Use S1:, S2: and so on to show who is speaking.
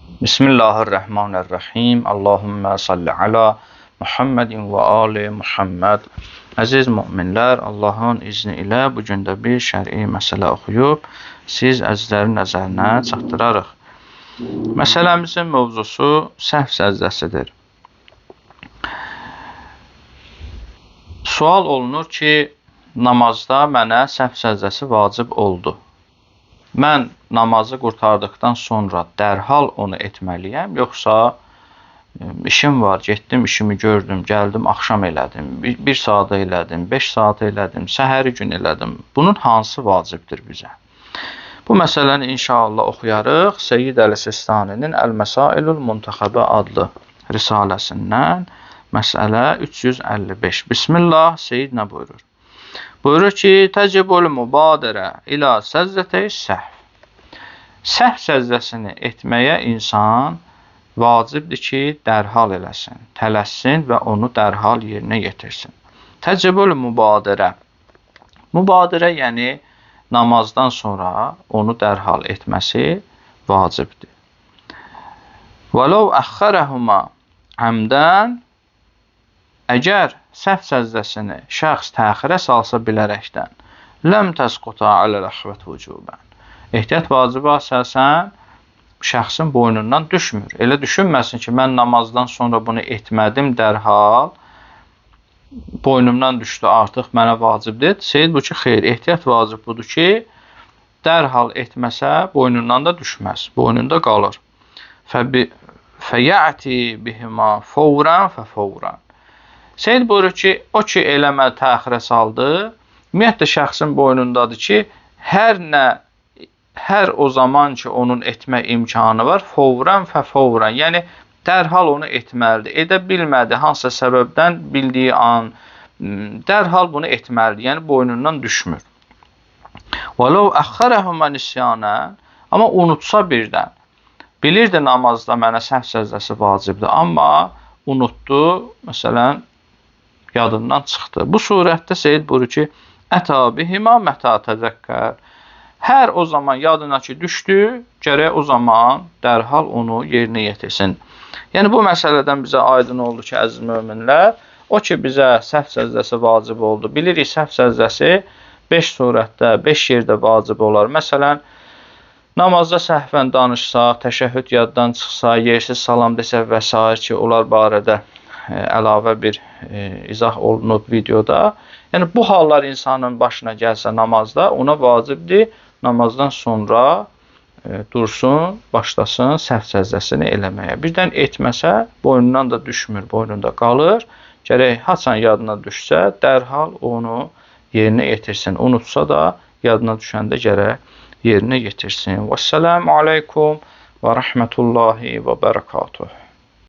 S1: Bismillahirrahmanirrahim. Allahümme salli ala Muhammedin və ali Muhammed. Əziz müminlər, Allahın izni ilə bugün də bir şər'i məsələ oxuyub siz əzizlərin nəzərinə çatdırarıq. Məsələmizin mövzusu səhv səzdəsidir. Sual olunur ki, namazda mənə səhv səzdəsi vacib oldu. Mən namazı qurtardıqdan sonra dərhal onu etməliyəm, yoxsa işim var, getdim, işimi gördüm, gəldim, axşam elədim, 1 saat elədim, 5 saat elədim, səhəri gün elədim. Bunun hansı vacibdir bizə? Bu məsələni inşallah oxuyarıq. Seyyid Əl-Sistani'nin Əl-Məsailul Muntaxabə adlı risaləsindən məsələ 355. Bismillah, Seyyid nə buyurur? Buyurur ki, təcibul mübadirə ilə səzdətəy səhv. Səhv səzdəsini etməyə insan vacibdir ki, dərhal eləsin, tələssin və onu dərhal yerinə yetirsin. Təcibul mübadirə. Mübadirə yəni namazdan sonra onu dərhal etməsi vacibdir. Vələv əxxərəhuma əmdən, əgər səhv səzdəsini şəxs təxirə salsa bilərəkdən, ləm təsquta aləl-əxvət vücubən. Ehtiyat vacibə əsasən şəxsin boynundan düşmür. Elə düşünməsin ki, mən namazdan sonra bunu etmədim dərhal, boynumdan düşdü, artıq mənə vacibdir. Seyyid bu ki, xeyr, ehtiyat vacib budur ki, dərhal etməsə boynundan da düşməz, boynunda qalır. Fəyəti bihima fəvrən fəfəvrən. Seyyid buyurur ki, o ki eləməli təxirə saldı, ümumiyyətlə şəxsin boynundadır ki, hər o zaman ki onun etmə imkanı var, fəvrən fəfəvrən, yəni dərhal onu etməlidir. Edə bilmədi, hansısa səbəbdən bildiyi an, dərhal bunu etməlidir, yəni boynundan düşmür. Vələv əxxərəhumə nisyanən, amma unutsa birdən, bilirdi namazda mənə səhv səzdəsi vacibdir, amma unutdu, məsələn, yadından çıxdı. Bu surətdə Seyyid buyurur ki, ətə bihima mətə təzəkkər. Hər o zaman yadına ki düşdü, gərək o zaman dərhal onu yerinə yetirsin. Yəni bu məsələdən bizə aydın oldu ki, əziz möminlər, o ki bizə səhv səzdəsi vacib oldu. Bilirik səhv səzdəsi 5 surətdə, 5 yerdə vacib olar. Məsələn, namazda səhvən danışsa, təşəhhüd yaddan çıxsa, yersiz salam desə və s. ki, onlar barədə əlavə bir izah olunub videoda. Yəni bu hallar insanın başına gəlsə namazda, ona vacibdir namazdan sonra dursun, başlasın səhv səzdəsini eləməyə. Birdən etməsə, boynundan da düşmür, boynunda qalır. Gərək haçan yadına düşsə, dərhal onu yerinə yetirsin. Unutsa da, yadına düşəndə gərək yerinə yetirsin. Vəssalamu aleykum və rəhmətullahi və bərəkatuhu.